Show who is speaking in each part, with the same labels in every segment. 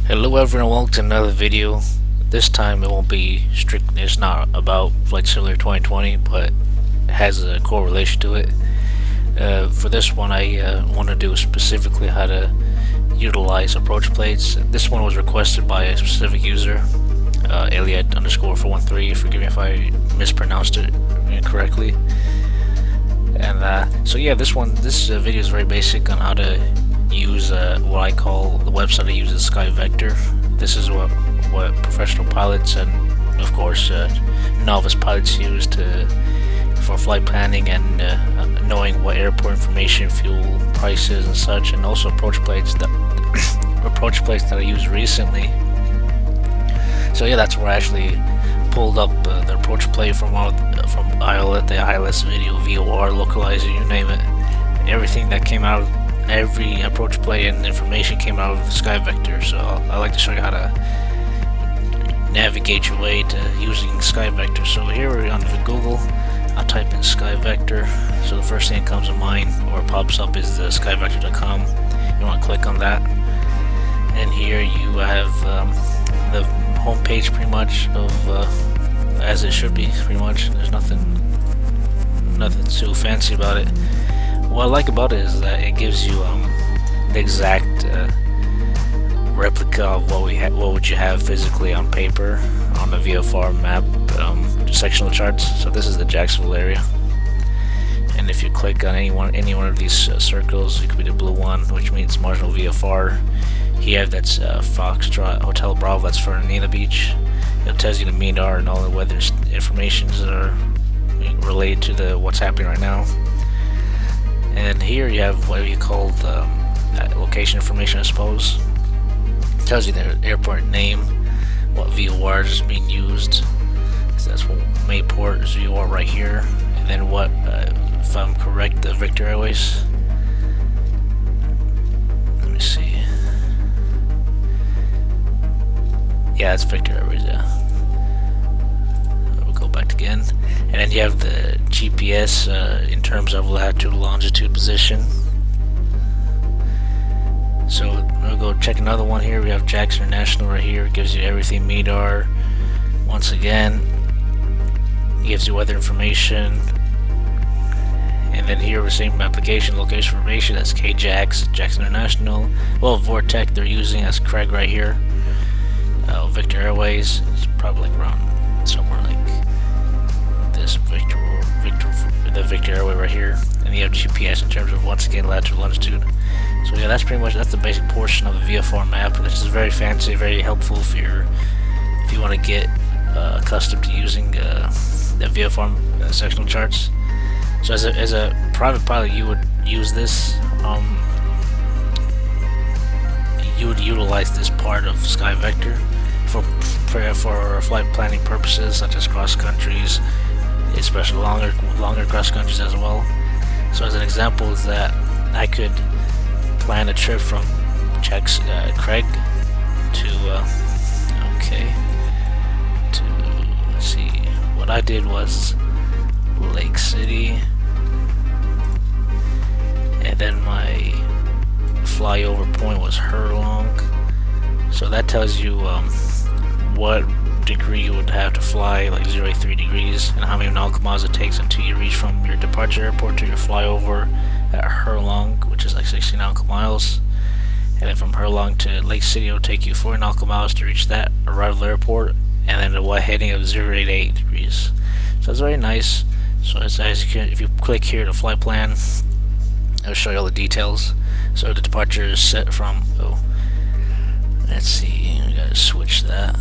Speaker 1: Hello everyone, welcome to another video. This time it won't be strict, it's not about Flight Simulator 2020, but it has a correlation to it. For this one I want to do specifically how to utilize approach plates. This one was requested by a specific user, Elliot_413, forgive me if I mispronounced it incorrectly. And so yeah, this video is very basic on how to use what I call the website I use is SkyVector. This is what professional pilots and of course novice pilots use for flight planning and knowing what airport information, fuel prices and such, and also approach plates that I used recently. So yeah, that's where I actually pulled up the approach plate from the ILS video, VOR, localizer, you name it. Everything that came out, every approach plate and information came out of SkyVector. So I like to show you how to navigate your way to using SkyVector. So here we're on Google. I'll type in SkyVector. So the first thing that comes to mind or pops up is the SkyVector.com. You want to click on that, and here you have the home page pretty much of as it should be. Pretty much, there's nothing too fancy about it. What I like about it is that it gives you the exact replica of what would you have physically on paper on the VFR map, sectional charts. So this is the Jacksonville area, and if you click on any one of these circles, it could be the blue one, which means marginal VFR. Here that's Foxtrot Hotel Bravo, that's for Nina Beach. It tells you the MEDAR and all the weather informations that are related to what's happening right now. And here you have what you call the location information, I suppose. It tells you the airport name, what VOR is being used. So that's what Mayport is VOR right here. And then what, if I'm correct, the Victor Airways. Let me see. Yeah, that's Victor Airways, yeah. We'll go back again. And then you have the GPS in terms of latitude, longitude, position. So we'll go check another one here. We have Jackson International right here. It gives you everything MEDAR. Once again, it gives you weather information. And then here, the same application, location information. That's KJAX, Jackson International. Well, Vortec they're using as Craig right here. Victor Airways. It's probably like around somewhere like this the Victor Airway right here, and you have GPS in terms of, once again, latitude, longitude. So yeah, that's the basic portion of the VFR map, which is very fancy, very helpful if you want to get accustomed to using the VFR sectional charts. So as a private pilot, you would use this. You would utilize this part of SkyVector for flight planning purposes, such as cross countries, especially longer cross countries as well. So as an example is that I could plan a trip from Craig to let's see, what I did was Lake City, and then my flyover point was Hurlong. So that tells you what degree you would have to fly, like 0.3 degrees, and how many nautical miles it takes until you reach from your departure airport to your flyover at Hurlong, which is like 60 nautical miles. And then from Hurlong to Lake City, it'll take you 40 nautical miles to reach that arrival airport, and then a heading of 0.88 degrees. So it's very nice. So if you click here to flight plan, it'll show you all the details. So the departure is set from, let's see, we gotta switch that.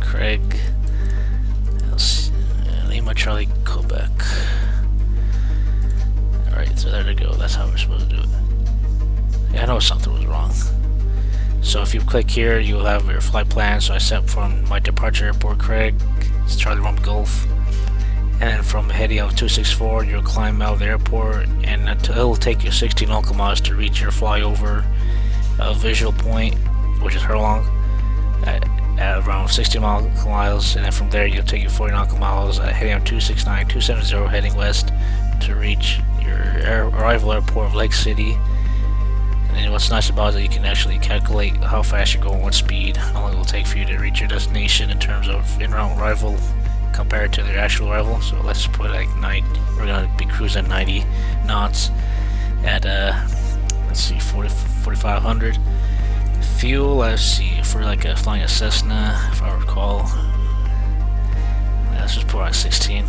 Speaker 1: Craig, Lima Charlie, Quebec. Alright, so there we go, that's how we're supposed to do it. Yeah, I know something was wrong. So if you click here, you'll have your flight plan. So I set from my departure airport, Craig, it's Charlie Romeo Golf. And then from heading of 264, you'll climb out of the airport, and it'll take you 60 nautical miles to reach your flyover visual point, which is Hurlong, at around 60 nautical miles. And then from there, you'll take you 40 nautical miles heading of 269, 270 heading west to reach your arrival airport of Lake City. And what's nice about it is that you can actually calculate how fast you're going, what speed, how long it will take for you to reach your destination in terms of in-route arrival compared to their actual arrival. So let's put like 90. We're gonna be cruising 90 knots at let's see, 4,500. Fuel, let's see, for like flying a Cessna, if I recall. Let's just put on 16.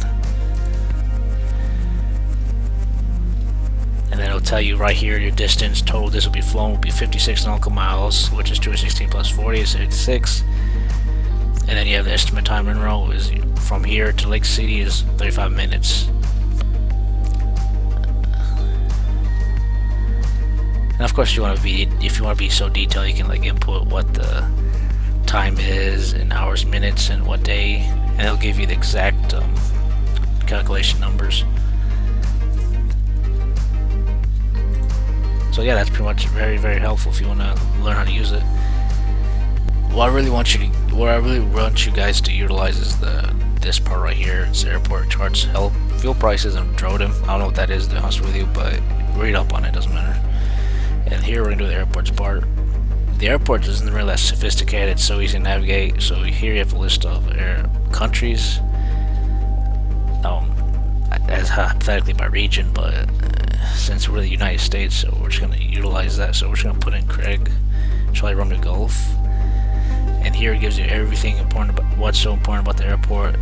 Speaker 1: And then it'll tell you right here your distance total this will be flown will be 56 nautical miles, which is 216 plus 40 is 56. And then you have the estimate time in row is from here to Lake City is 35 minutes. And of course, if you want to be so detailed, you can like input what the time is in hours, minutes, and what day, and it'll give you the exact calculation numbers. So yeah, that's pretty much very, very helpful if you want to learn how to use it. What I really want you guys to utilize is this part right here. It's airport charts help. Fuel prices and DRODM. I don't know what that is, to be honest with you, but read up on it, doesn't matter. And here we're gonna do the airports part. The airport isn't really that sophisticated, it's so easy to navigate. So here you have a list of countries, as hypothetically by region, but since we're the United States, so we're just gonna utilize that. So we're just gonna put in Craig, Charlie Romeo Golf, and here it gives you everything important about what's so important about the airport.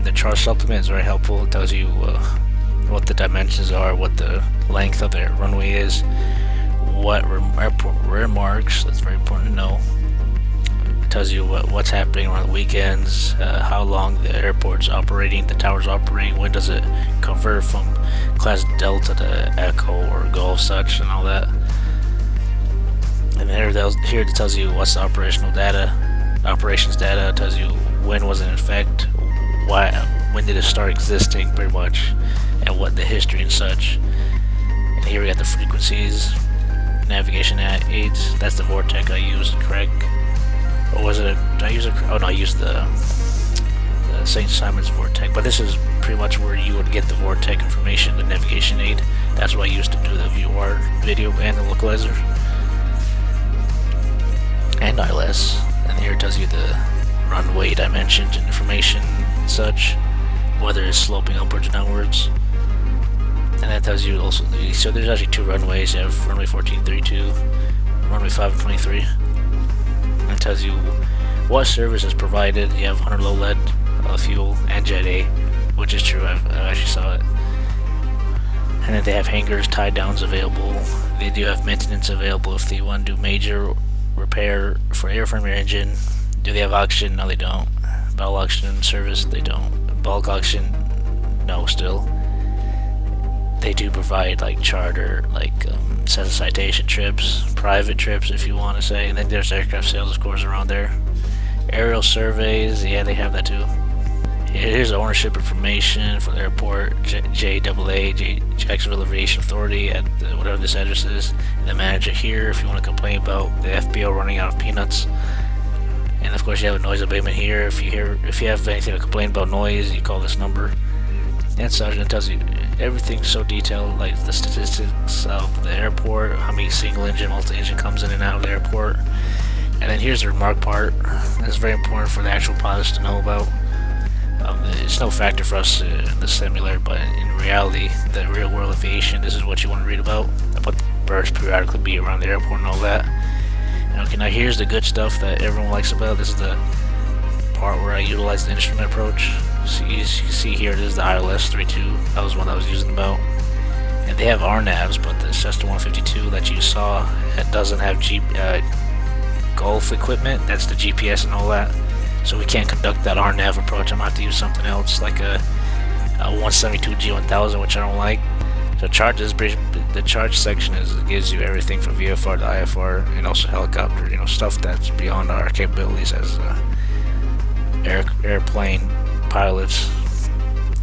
Speaker 1: The chart supplement is very helpful. It tells you what the dimensions are, what the length of the runway is, what airport rear marks, that's very important to know. It tells you what's happening around the weekends, how long the airport's operating, the tower's operating, when does it convert from class Delta to Echo or Golf such, and all that. And here it tells you what's the operations data. It tells you when was it in effect, when did it start existing, pretty much, and what the history and such. And here we got the frequencies, navigation aids. That's the Vortec I used, correct? Or was it did I use it? Oh no, I used the St. Simon's Vortec. But this is pretty much where you would get the Vortec information, the navigation aid. That's what I used to do the VOR video and the localizer and ILS. And here it tells you the runway dimensions and information and such, whether it's sloping upwards and downwards. And that tells you also, so there's actually two runways. You have runway 1432, runway 5 and 23. And it tells you what service is provided. You have 100 low lead fuel and Jet A, which is true, I actually saw it. And then they have hangars, tie downs available. They do have maintenance available if they want to do major repair for airframe or engine. Do they have auction? No, they don't. Bell auction service? They don't. Bulk auction? No, still. They do provide like charter, like set of citation trips, private trips if you want to say, and then there's aircraft sales of course around there. Aerial surveys, yeah, they have that too. Here's the ownership information for the airport, JAA, Jacksonville Aviation Authority at whatever this address is, and the manager here if you want to complain about the FBO running out of peanuts. And of course you have a noise abatement here. If you have anything to complain about noise, you call this number. And such, and it tells you everything so detailed, like the statistics of the airport, how many single engine, multi-engine comes in and out of the airport. And then here's the remark part. That's very important for the actual pilots to know about. It's no factor for us in the simulator, but in reality, the real world aviation, this is what you want to read about. What birds periodically be around the airport and all that. And okay, now here's the good stuff that everyone likes about. This is the part where I utilize the instrument approach. So you can see here, this is the ILS 32. That was one I was using about. And they have RNAVs, but the Cessna 152 that you saw, it doesn't have Golf equipment. That's the GPS and all that. So we can't conduct that RNAV approach. I'm gonna have to use something else, like a 172 G1000, which I don't like. So the charge section gives you everything from VFR to IFR, and also helicopter, stuff that's beyond our capabilities as airplane pilots.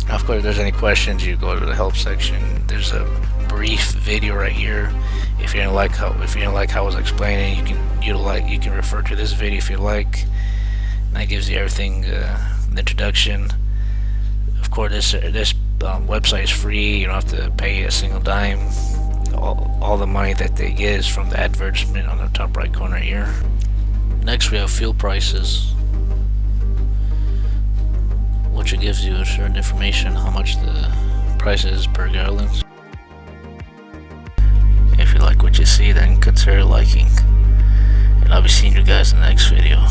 Speaker 1: Of course, if there's any questions, you go to the help section. There's a brief video right here. If you didn't like how I was explaining, you can refer to this video if you like. And that gives you everything, the introduction. Of course, this website is free. You don't have to pay a single dime. all the money that they get is from the advertisement on the top right corner here. Next we have fuel prices, which it gives you certain information how much the price is per gallon. If you like what you see, then consider liking, and I'll be seeing you guys in the next video.